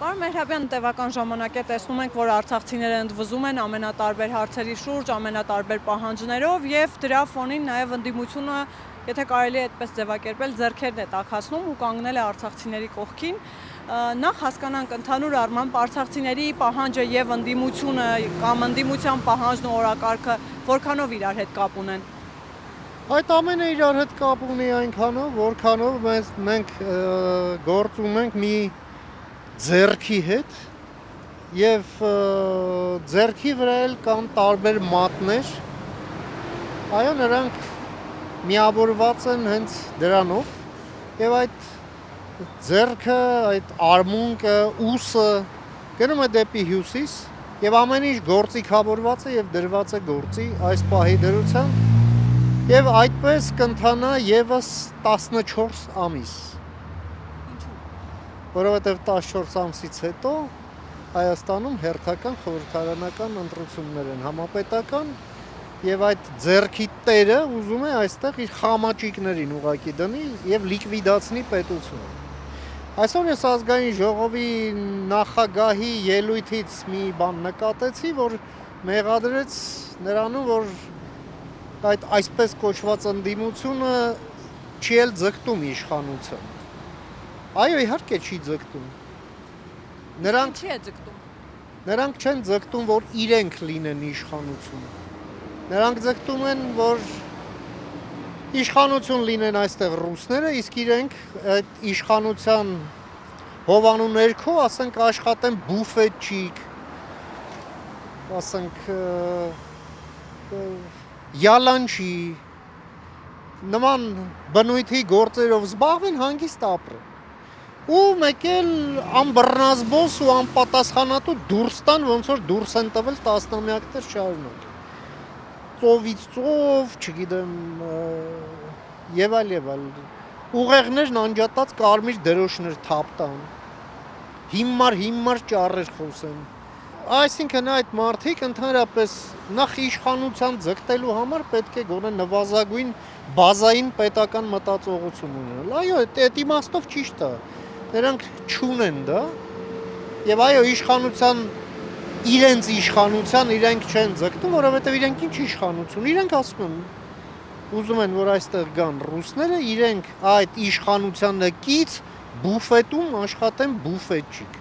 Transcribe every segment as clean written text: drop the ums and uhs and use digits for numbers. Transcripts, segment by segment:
Պարոն Մեհրաբյան, տևական ժամանակ է տեսնում ենք, որ արցախցիները ընդվզում են ամենատարբեր հարցերի շուրջ, ամենատարբեր պահանջներով եւ դրա ֆոնին նաեւ ընդդիմությունը, եթե կարելի է այդպես ձևակերպել, ձեռքերն է տաքացնում ու կանգնել է արցախցիների կողքին։ Նախ հասկանանք ընդհանուր առմամբ արցախցիների պահանջը եւ ընդդիմությունը կամ ընդդիմության պահանջն ու օրակարգը որքանով իրար հետ կապ ունեն։ Այդ ամենը իրար հետ կապ ունի այնքանով, որքանով մենք գործ ունենք մի ձեռքի հետ եւ ձեռքի վրա էլ կան տարբեր մատներ, այո, նրանք միավորված են հենց դրանով եւ այդ ձեռքը, այդ արմունկը, ուսը գնում է դեպի հյուսիս եւ ամեն ինչ գործիքավորված է եւ դրված է գործի այս պահի դրությամբ եւ այդպես կընթանա եւս 14 ամիս։ Որովհետև 14 ամսից հետո Հայաստանում հերթական խորհրդարանական ընտրություններ են համապետական եւ այդ ձեռքի տերը ուզում է այստեղ իր խամաճիկներին ուղակի դնի եւ լիկվիդացնի պետությունը։ Այսօր ես ազգային ժողովի նախագահի ելույթից մի բան նկատեցի, որ մեղադրեց նրանում, որ այդ այսպես կոչված ընդդիմությունը չի էլ ձգտում իշխանության։ Այո, իհարկե չի ձգտում։ Նրանք չեն ձգտում, որ իրենք լինեն իշխանություն։ Նրանք ձգտում են, որ իշխանություն լինեն այստեղ ռուսները, իսկ իրենք այդ իշխանության հովանու ներքո, ասենք, աշխատեն բուֆետչիկ, ասենք, յալանչի, նման բնույթի գործերով զբաղվեն, հանգիստ ապրեն։ Ու մեկ էլ անբռնազբոս ու անպատասխանատու դուրս տան, ոնց որ դուրս են տվել տասնամյակներ շարունակ։ Ծովից ծով, չգիտեմ, եւ այլ։ Ուղեղներն անջատած կարմիր դրոշներ թափ տան։ Հիմար ճառեր խոսեն։ Այսինքն այդ մարդիկ ընդհանրապես նախ իշխանության ձգտելու համար պետք է գոնե նվազագույն բազային պետական մտածողություն ունենալ։ Այո, այդ իմաստով ճիշտ է։ Նրանք չունեն դա եւ այո իրենց իշխանության իրենք չեն ձգտում, որովհետեւ իրենք ինչ իշխանություն, իրենք ասում են ուզում են որ այստեղ գան ռուսները, իրենք այդ իշխանությանը կից բուֆետում աշխատեն բուֆետչիկ։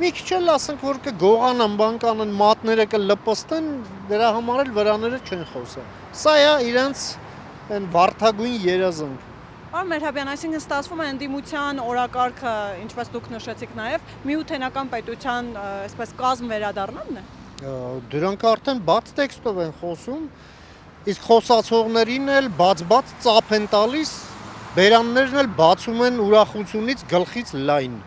Մի քիչ էլ ասենք որ կգողանան, բան կանեն, մատները կլպստեն, դրա համար էլ վրաները չեն խոսա։ Սա է իրենց այն վարդագույն երազանք։ Պարոն Մեհրաբյան, այսինքն ստացվում է ընդդիմության օրակարգը, ինչպես դուք նշեցիք նաև, միութենական պետության այսպես կազմ վերադառնալն է։ Դրանք արդեն բաց տեքստով են խոսում, իսկ խոսացողներին էլ բաց ծափ են տալիս, բերաններն էլ բացում են ուրախությունից գլխից լայն։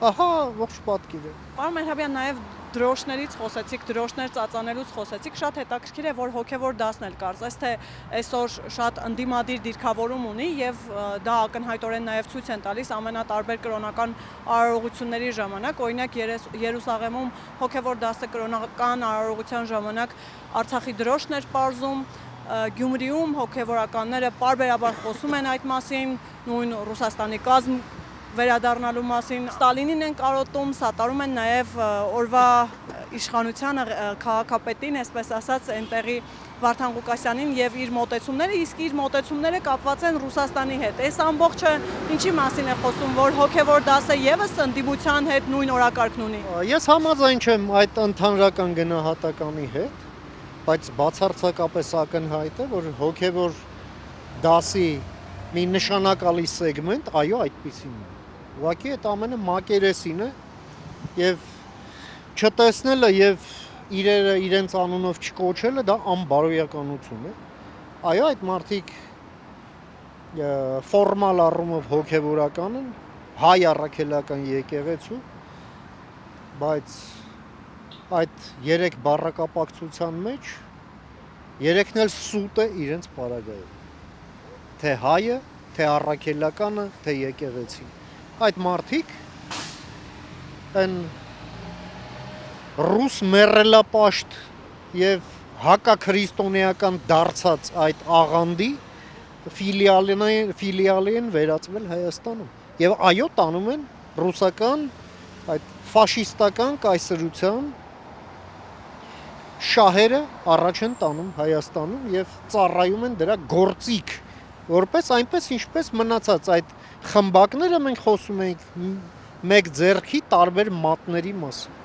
Ահա ողջ պատկերը։ Պարոն Մեհրաբյան, նաև դրոշներից խոսեցիք, դրոշներ ծածանելուց խոսեցիք, շատ հետաքրքիր է, որ հոգևոր դասն էլ կարծես թե այսօր շատ ընդդիմադիր դիրքավորում ունի եւ դա ակնհայտորեն նաև ցույց են տալիս ամենատարբեր կրոնական արարողությունների ժամանակ, օրինակ Երուսաղեմում հոգևոր դասը կրոնական արարողության ժամանակ Արցախի դրոշն էր պարզում, Գյումրիում հոգևորականները պարբերաբար խոսում են այդ մասին, նույն Ռուսաստանի կազմ վերադառնալու մասին, Ստալինին են կարոտում, սատարում են նաև օրվա իշխանությանը, քաղաքապետին, այսպես ասած, այնտեղի Վարդան Ղուկասյանին եւ իր մոտեցումները, իսկ իր մոտեցումները կապված են Ռուսաստանի հետ։ Այս ամբողջը ինչի մասին է խոսում, որ հոգևոր դասը եւս ընդդիմության հետ նույն օրակարգն ունի։ Ես համաձայն չեմ այդ ընդհանրական գնահատականի հետ, բայց բացարձակապես ակնհայտ է, որ հոգևոր դասի մի նշանակալի սեգմենտ, այո, այդպիսին է։ Ուղղակի այդ ամենը մակերեսին է եւ չտեսնելը եւ իրենց անունով չկոչելը դա անբարոյականություն է։ Այո, այդ մարդիկ ֆորմալ առումով հոգևորական են, հայ առաքելական եկեղեցու, բայց այդ երեք բառակապակցության մեջ երեքն էլ սուտ է իրենց պարագայում։ Թե հայը, թե առաքելականը, թե եկեղեցին։ Այդ մարդիկ են ռուս մեռելապաշտ եւ հակաքրիստոնեական դարձած այդ աղանդի ֆիլիալի են վերածվել Հայաստանում եւ այո տանում են ռուսական այդ ֆաշիստական կայսրության շահերը առաջ են տանում Հայաստանում եւ ծառայում են դրա գործիք, որպես այնպես ինչպես մնացած այդ խմբակները մենք խոսում ենք մեկ ձեռքի տարբեր մատների մասին։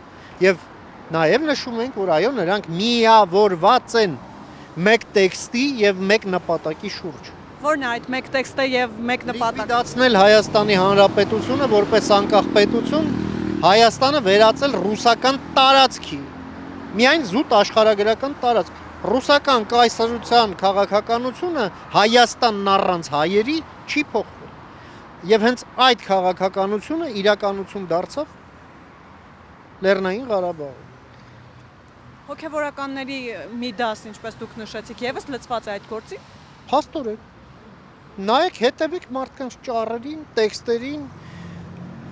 Եվ նաեւ նշում ենք, որ այո, նրանք միավորված են մեկ տեքստի եւ մեկ նպատակի շուրջ։ Որն է այդ մեկ տեքստը եւ մեկ նպատակը։ Լիկվիդացնել Հայաստանի Հանրապետությունը որպես անկախ պետություն, Հայաստանը վերածել ռուսական տարածքի։ Միայն զուտ աշխարհագրական տարածք։ Ռուսական կայսրության քաղաքականությունը Հայաստանն առանց հայերի չի փոխվել։ Եվ հենց այդ քաղաքականությունը իրականություն դարձավ Լեռնային Ղարաբաղում։ Հոգևորականների մի դաս, ինչպես դուք նշեցիք, եւս լծված է այդ գործի։ Փաստորեն։ Նայեք, հետևեք մարդկանց ճառերին, տեքստերին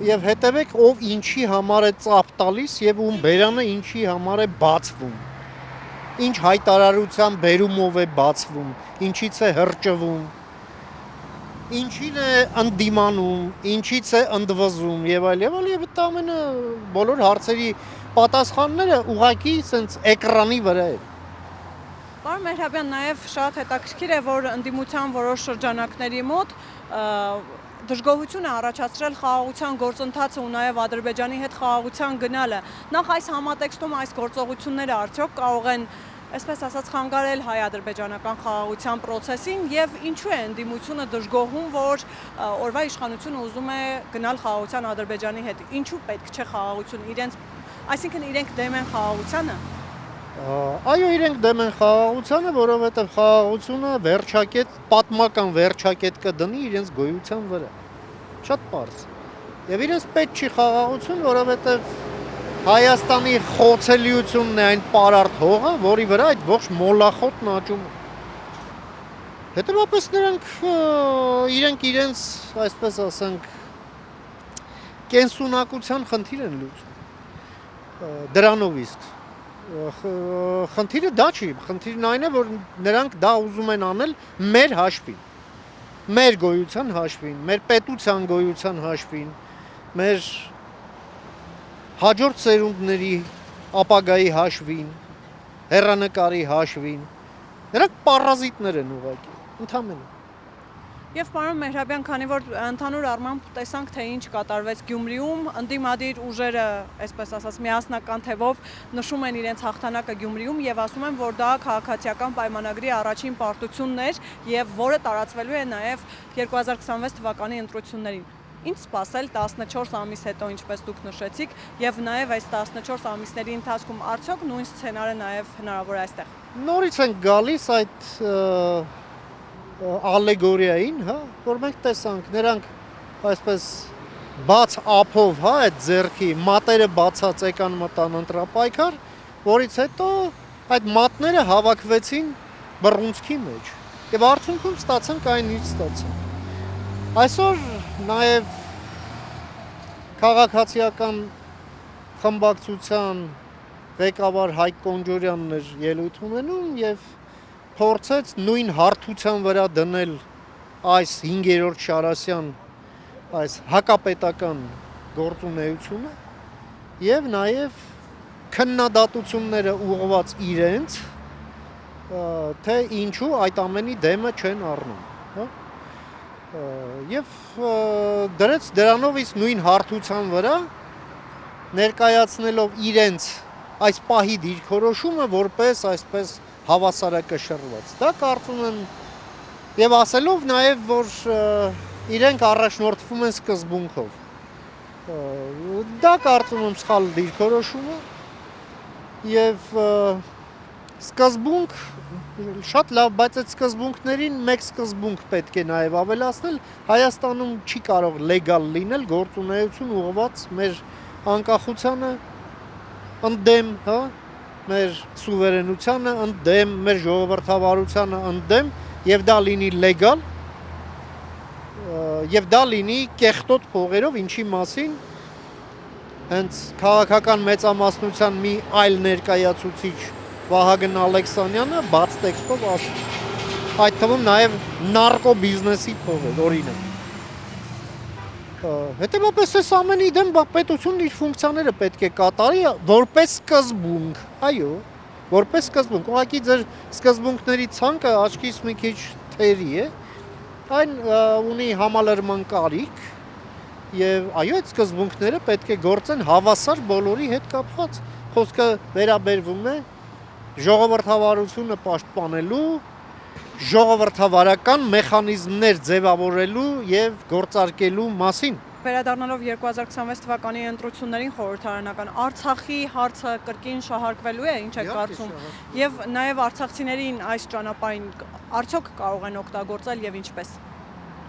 եւ հետևեք ով ինչի համար է ծափ տալիս եւ ում բերանը ինչի համար է բացվում։ Ինչ հայտարարության բերումով է բացվում, ինչից է հրճվում, ինչին է ընդդիմանում, ինչից է ընդվզում եւ այլ եւ դա ամենը բոլոր հարցերի պատասխանները ուղղակի սենց էկրանի վրա է։ Պարոն Մեհրաբյան, նաև շատ հետաքրքիր է, որ ընդդիմության որոշ շրջանակների մոտ դժգոհություն է առաջացրել խաղաղության գործընթացը ու նաև Ադրբեջանի հետ խաղաղության գնալը։ Նախ այս համատեքստում այս գործողությունները արդյոք կարող են, այսպես ասած, խանգարել հայ-ադրբեջանական խաղաղության process-ին եւ ինչու է ընդդիմությունը դժգոհում, որ օրվա իշխանությունը ուզում է գնալ խաղաղության Ադրբեջանի հետ։ Ինչու պետք չէ խաղաղություն իրենց, այսինքն իրենք դեմ են խաղաղությանը։ Այո, իրենք դեմ են խաղաղությանը, որովհետև խաղաղությունը վերջակետ, պատմական վերջակետ կդնի իրենց գոյության վրա։ Շատ պարզ։ Եվ իրենց պետք չի խաղաղություն, որովհետև Հայաստանի խոցելիությունն է այն պարարտ հողը, որի վրա այդ ողջ մոլախոտն աճում է։ Հետևաբար նրանք իրենց, այսպես ասենք, կենսունակության խնդիր են լուծում։ Դրանով իսկ խնդիրը դա չի, խնդիրն այն է, որ նրանք դա ուզում են անել մեր հաշվին, մեր գոյության հաշվին, մեր պետության գոյության հաշվին, մեր հաջորդ սերունդների ապագայի հաշվին, հեռանկարի հաշվին, նրանք պարազիտներ են ուղղակի, ընդհանրապես։ Եվ պարոն Մեհրաբյան, քանի որ ընդհանուր առմամբ տեսանք, թե ինչ կատարվեց Գյումրիում, ընդդիմադիր ուժերը, այսպես ասած, միասնական թևով նշում են իրենց հաղթանակը Գյումրիում եւ ասում են, որ դա քաղաքացիական պայմանագրի առաջին պարտությունն էր եւ որը տարածվելու է նաեւ 2026 թվականի ընտրություններին։ Ինչ սպասել 14 ամիս հետո, ինչպես դուք նշեցիք, եւ նաեւ այս 14 ամիսների ընթացքում արդյոք նույն սցենարը նաեւ հնարավոր է այստեղ։ Նորից ենք գալիս այդ ալեգորիային, հա, որ մենք տեսանք, նրանք այսպես բաց ափով, հա, այդ ձեռքի մատերը բացած եկան մտան ընտրապայքար, որից հետո այդ մատները հավաքվեցին բռունցքի մեջ եւ արդյունքում ստացանք այն ինչ ստացանք։ Այսօր նաեւ քաղաքացիական խմբակցության ղեկավար Հայկ Կոնջորյանն էր ելույթ ունենում եւ փորձեց նույն հարթության վրա դնել այս 5-րդ Շարասյան այս հակապետական գործունեությունը եւ նաեւ քննադատությունները ուղղված իրենց թե ինչու այդ ամենի դեմը չեն առնում, հա? Եվ դրանով իսկ նույն հարթության վրա ներկայացնելով իրենց այս պահի դիրքորոշումը որպես այսպես հավասարակշռված։ Դա կարծում եմ եւ ասելով նաեւ որ իրենք առաջնորդվում են սկզբունքով։ Դա կարծում եմ սխալ դիրքորոշում է եւ սկզբունք շատ լավ, բայց այդ սկզբունքներին մեկ սկզբունք պետք է նաեւ ավելացնել, Հայաստանում չի կարող լեգալ լինել գործունեություն ուղղված մեր անկախությանը ընդդեմ, հա, մեր սուվերենությանը ընդդեմ, մեր ժողովրդավարությանը ընդդեմ եւ դա լինի լեգալ եւ դա լինի կեղտոտ փողերով, ինչի մասին հենց քաղաքական մեծամասնության մի այլ ներկայացուցիչ Վահագն Ալեքսանյանը բաց տեքստով ասում։ Այդ թվում նաեւ նարկո բիզնեսի փողեր, օրինակ։ Հետևաբար այս ամենի դեմ պետությունն իր ֆունկցիաները պետք է կատարի որպես սկզբունք, այո, որպես սկզբունք։ Ուղղակի ձեր սկզբունքների ցանկը աչքից մի քիչ թերի է, այն ունի համալրման կարիք եւ այո, այդ սկզբունքները պետք է գործեն հավասար բոլորի հետ կապված։ Խոսքը վերաբերվում է ժողովրդավարությունը պաշտպանելու, ժողովրդավարական մեխանիզմներ ձևավորելու եւ գործարկելու մասին։ Վերադառնալով 2026 թվականի ընտրություններին խորհրդարանական Արցախի հարցը կրկին շահարկվելու է, ինչ եք կարծում, եւ նաեւ արցախցիներին այս ճանապարհին արդյոք կարող են օգտագործել եւ ինչպես։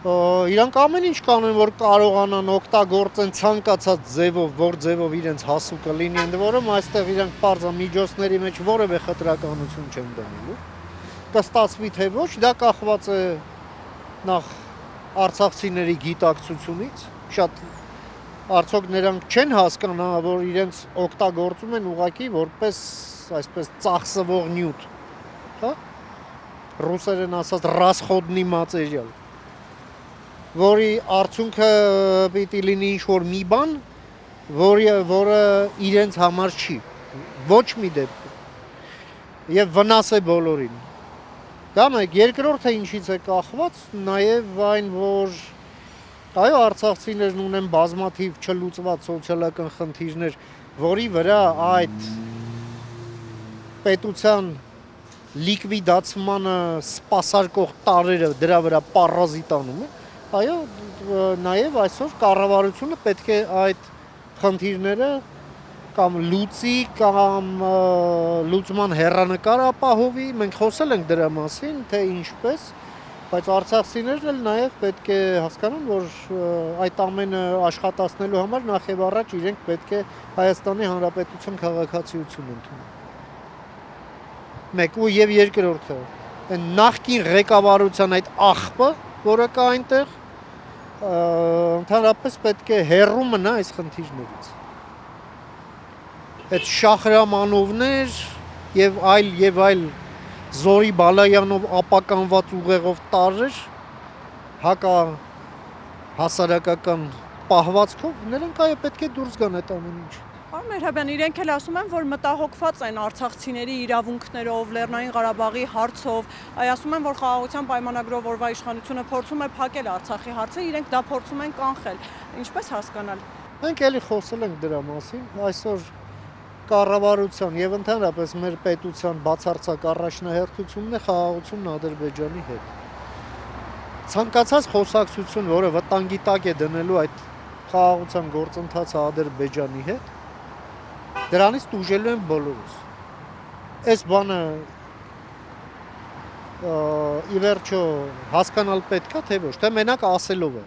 Իրանք ամեն ինչ կանեն, որ կարողանան օգտագործեն ցանկացած ձևով, որ ձևով իրենց հասու կլինի, ընդ որում այստեղ իրանք բարձր միջոցների մեջ որևէ խտրականություն չեն դնելու։ Կստացվի թե ոչ, դա կախված է նախ արցախցիների գիտակցությունից, շատ արդյոք նրանք չեն հասկանա, որ իրենց օգտագործում են ուղղակի որպես այսպես ծախսվող նյութ, հա? Ռուսերեն ասած расходный материал, որի արդյունքը պիտի լինի ինչ-որ մի բան, որը իրենց համար չի, ոչ մի դեպքում, եւ վնաս է բոլորին։ Դա մեկ, երկրորդը ինչից է կախված, նաեւ այն, որ այո, արցախցիներն ունեն բազմաթիվ չլուծված սոցիալական խնդիրներ, որի վրա այդ պետության լիկվիդացմանը սպասարկող տարրերը դրա վրա պարազիտանում են, այո, նաեւ այսօր կառավարությունը պետք է այդ խնդիրները կամ լուծի կամ լուծման հեռանկար ապահովի, մենք խոսել ենք դրա մասին, թե ինչպես, բայց արցախցիներն էլ նաեւ պետք է հասկանան, որ այդ ամենը աշխատացնելու համար նախ եւ առաջ իրենք պետք է Հայաստանի Հանրապետության քաղաքացիություն ընդունեն։ Մեկ ու եւ երկրորդը, նախկին ղեկավարության այդ աղբը, որը կա այնտեղ, ընդհանրապես պետք է հեռու մնա այս խնդիրներից։ Այդ Շահրամանովներ եւ այլ Զորի Բալայանով ապականված ուղեղով տարրեր հակա հասարակական պահվածքով նրանք այո պետք է դուրս գան այդ ամեն ինչ։ Պարոն Մեհրաբյան, իրենք էլ ասում են, որ մտահոգված են արցախցիների իրավունքներով, Լեռնային Ղարաբաղի հարցով, ասում են, որ խաղաղության պայմանագրով օրվա իշխանությունը փորձում է փակել Արցախի հարցը, իրենք դա փորձում են կանխել։ Ինչպես հասկանալ։ Մենք էլի խոսել ենք դրա մասին, այսօր կառավարության եւ ընդհանրապես մեր պետության բացարձակ առաջնահերթությունն է խաղաղությունն Ադրբեջանի հետ։ Ցանկացած խոսակցություն, որը վտանգի տակ է դնելու այդ խաղաղության գործընթացը Ադրբեջանի հետ, դրանից տուժելու են բոլորս։ Այս բանը ի վերջո հասկանալ պետք է, թե ոչ, թե մենակ ասելով է։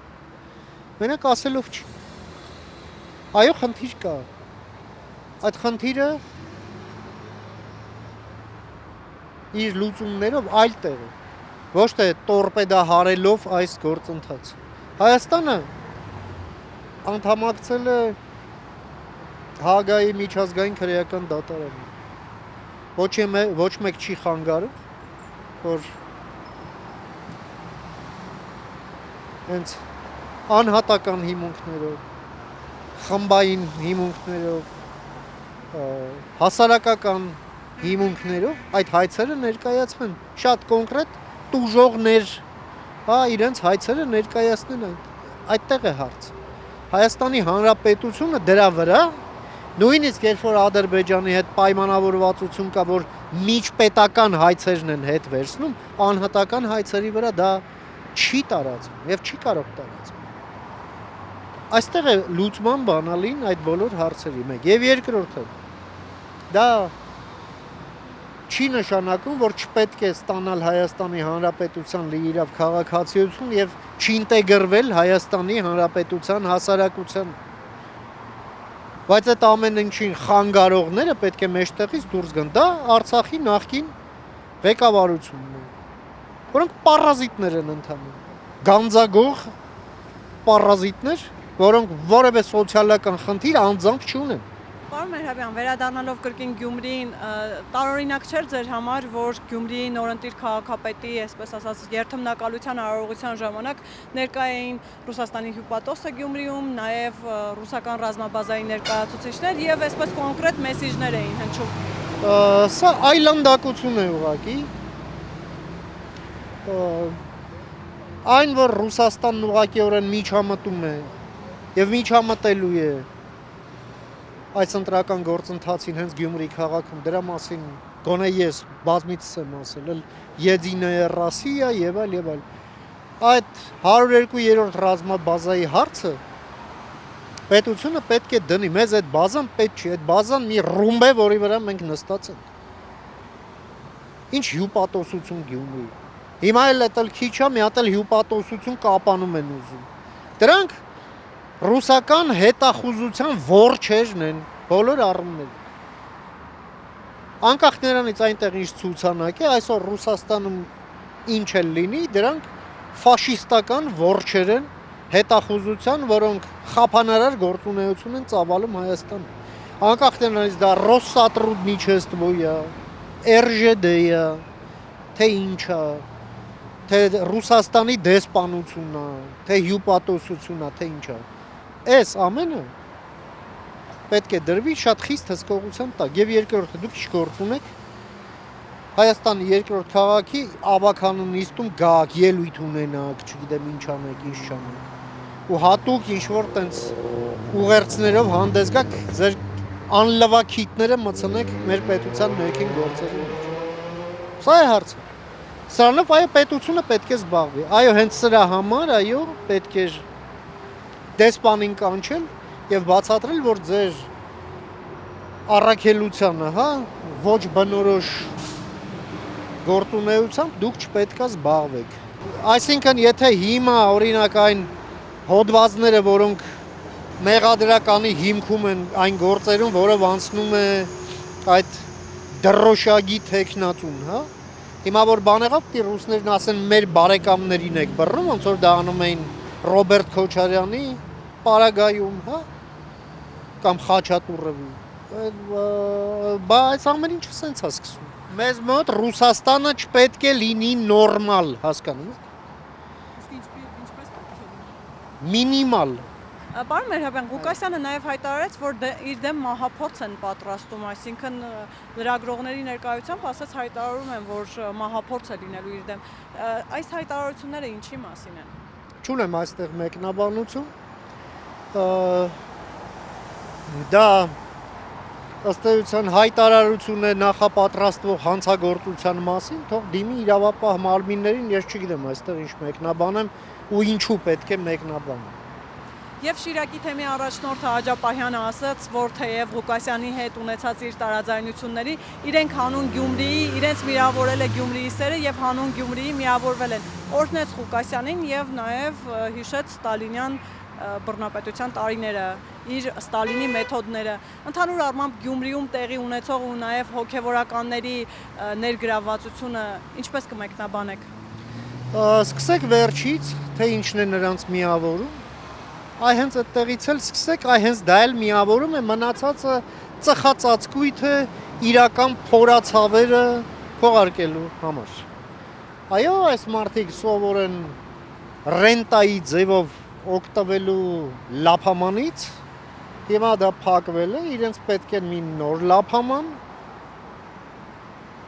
Մենակ ասելով չի։ Այո, խնդիր կա։ Այդ խնդիրը իր լուծումներով այլ տեղ է, ոչ թե տորպեդահարելով այս գործընթացը։ Հայաստանը անդամակցել է Հաագայի միջազգային քրեական դատարանին։ Ոչ մեկ չի խանգարում, որ հենց անհատական հիմունքներով, խմբային հիմունքներով, հասարակական հիմունքներով այդ հայցերը ներկայացվեն շատ կոնկրետ տուժողներ, իրենց հայցերը ներկայացնեն այդտեղ է հարցը։ Հայաստանի Հանրապետությունը դրա վրա նույնիսկ երբ որ Ադրբեջանի հետ պայմանավորվածություն կա, որ միջպետական հայցերն են հետ վերցնում, անհատական հայցերի վրա դա չի տարածվում եւ չի կարող տարածվել։ Այստեղ է լուծման բանալին այդ բոլոր հարցերի մեկ։ Եվ երկրորդը դա չի նշանակում, որ չպետք է ստանալ Հայաստանի Հանրապետության լիիրավ քաղաքացիություն եւ չինտեգրվել Հայաստանի Հանրապետության հասարակության։ Բայց այդ ամեն ինչին խանգարողները պետք է մեջտեղից դուրս գան։ Դա Արցախի նախկին ղեկավարությունն է, որոնք պարազիտներ են ընդհանուր։ Գանձագող պարազիտներ, որոնք որևէ սոցիալական խնդիր անձամբ չունեն։ Պարոն Պարոն Մերհաբյան, վերադառնալով կրկին Գյումրիին, տարօրինակ չէր ձեր համար, որ Գյումրիի նորընտիր քաղաքապետի, այսպես ասած, երթմնակալության արարողության ժամանակ ներկա էին Ռուսաստանի հյուպատոսը Գյումրիում, նաև ռուսական ռազմաբազայի ներկայացուցիչներ եւ այսպես կոնկրետ մեսիջներ էին հնչում։ Սա այլանդակություն է ուղղակի։ Այն, որ Ռուսաստանն ուղղակիորեն միջամտում է եւ միջամտելու է այս ընտրական գործընթացին հենց Գյումրի քաղաքում, դրա մասին գոնե ես բազմիցս եմ ասել, Եդինայա Ռոսիա եւ այլ եւ այլ։ Այդ 102-րդ ռազմաբազայի հարցը պետությունը պետք է դնի, մեզ այդ բազան պետք չի, այդ բազան մի ռումբ է, որի վրա մենք նստած ենք։ Ինչ հյուպատոսություն Գյումրի։ Հիմա էլ էտել քիչ է, մի հատ էլ հյուպատոսություն կապանում են ուզում։ Դրանք ռուսական հետախուզության որջերն են բոլոր առումներով։ Անկախ նրանից այնտեղ ինչ ցուցանակ է, այսօր Ռուսաստանում ինչ էլ լինի, դրանք ֆաշիստական որջեր են հետախուզության, որոնք խափանարար գործունեություն են ծավալում Հայաստանում։ Անկախ նրանից դա Ռոսատրուդնիչեստվոյա, ՌԺԴ-ը, թե ինչ է, թե Ռուսաստանի դեսպանությունն է, թե հյուպատոսությունն է, թե ինչ է։ Այս ամենը պետք է դրվի շատ խիստ հսկողության տակ։ Եվ երկրորդը դուք ինչ գործ ունեք Հայաստանի երկրորդ քաղաքի ավականուն նիստում գաք, ելույթ ունենաք, չգիտեմ ինչ անեք, ինչ չանեք։ Ու հատուկ ինչ որ տենց ուղերձներով հանդես գաք, ձեր անլվակիթները մտցնեք մեր պետության ներքին գործերի մեջ։ Սա է հարցը։ Սրանով այո պետությունը պետք է զբաղվի։ Այո, հենց սրա համար, այո, պետք է դեսպանին կանչել եւ բացատրել, որ ձեր առաքելությանը, հա, ոչ բնորոշ գործունեությամբ դուք չպետք է զբաղվեք։ Այսինքն, եթե հիմա օրինակ այն հոդվածները, որոնք մեղադրականի հիմքում են այն գործերում, որով անցնում է այդ դրոշագի տեխնատուն, հա, հիմա որ բան եղավ, պիտի ռուսներն ասեն մեր բարեկամներին եք բռնում, ոնց որ դա անում էին Ռոբերտ Քոչարյանի Պարագայում, հա, կամ Խաչատուրովի, բայց ամեն ինչը սենց է սկսում։ Մեզ մոտ Ռուսաստանը չպետք է լինի նորմալ, հասկանում եք։ Իսկ ինչպես պետք է լինի։ Մինիմալ։ Պարոն Մերհաբյան, Ղուկասյանը նաև հայտարարեց, որ իր դեմ մահափորձ են պատրաստում, այսինքն լրագրողների ներկայությամբ ասաց հայտարարում են, որ մահափորձ է լինելու իր դեմ։ Այս հայտարարությունները ինչի մասին են։ Չունեմ այստեղ մեկնաբանություն։ Դա ըստ էության հայտարարություն է նախապատրաստվող հանցագործության մասին, թող դիմի իրավապահ մարմիններին, ես չգիտեմ այստեղ ինչ մեկնաբանեմ ու ինչու պետք է մեկնաբանեմ։ Եվ Շիրակի թեմի առաջնորդը Աջապահյանը ասաց, որ թեև Ղուկասյանի հետ ունեցած իր տարաձայնությունների, իրենք հանուն Գյումրիի, իրենց միավորել է Գյումրիի սերը եւ հանուն Գյումրիի միավորվել են։ Օրհնեց Ղուկասյանին եւ նաեւ հիշեց ստալինյան բռնապետության տարիները, իր Ստալինի մեթոդները։ Ընդհանուր առմամբ Գյումրիում տեղի ունեցող ու նաեւ հոգեվորականների ներգրավվածությունը ինչպես կմեկնաբանեք։ Սկսեք վերջից, թե ինչն է նրանց միավորում։ Այ հենց այդտեղից էլ սկսեք, այ հենց դա էլ միավորում է, մնացածը ծխածածկույթ է իրական փորացավերը փողարկելու համար։ Այո, այս մարդիկ սովոր են ռենտայի ձևով օգտվելու լափամանից, հիմա դա փակվել է, իրենց պետք է մի նոր լափաման,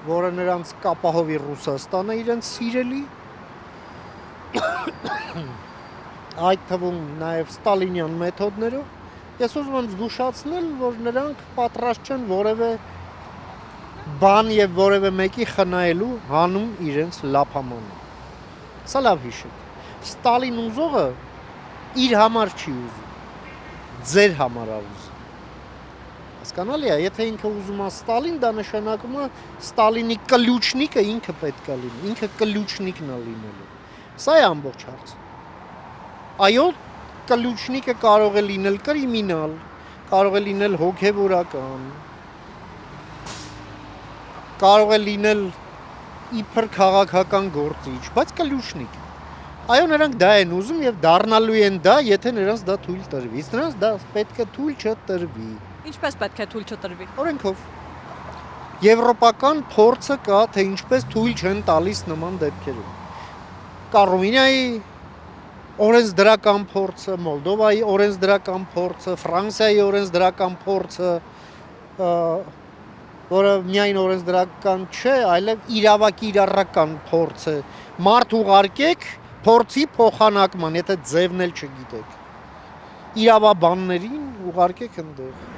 որը նրանց կապահովի Ռուսաստանը իրենց սիրելի, այդ թվում նաև ստալինյան մեթոդներով, ես ուզում եմ զգուշացնել, որ նրանք պատրաստ չեն որևէ բան եւ որևէ մեկի խնայելու հանում իրենց լափամանը։ Սա լավ հիշեք։ Ստալին ուզողը իր համար չի ուզում, ձեր համար է ուզում։ Հասկանալի է, եթե ինքը ուզում է Ստալին, դա նշանակում է Ստալինի կլյուչնիկը ինքը պետք է լինի, ինքը կլյուչնիկն է լինելու։ Սա է ամբողջ հարցը։ Այո, կլյուչնիկը կարող է լինել կրիմինալ, կարող է լինել հոգևորական, կարող է լինել իբր քաղաքական գործիչ, բայց կլյուչնիկ։ Այո, նրանք դա են ուզում եւ դառնալու են դա, եթե նրանց դա թույլ տրվի։ Նրանց դա պետք է թույլ չտրվի։ Ինչպես պետք է թույլ չտրվի։ Օրենքով։ Եվրոպական փորձը կա, թե ինչպես թույլ չեն տալիս նման դեպքերում։ Կա Ռումինիայի օրենսդրական փորձը, Մոլդովայի օրենսդրական փորձը, Ֆրանսիայի օրենսդրական փորձը, որը միայն օրենսդրական չէ, այլև իրավակիրառական փորձ է։ Մարդ ուղարկեք փորձի փոխանակման, եթե ձևն էլ չգիտեք։ Իրավաբաններին ուղարկեք ընդեղ։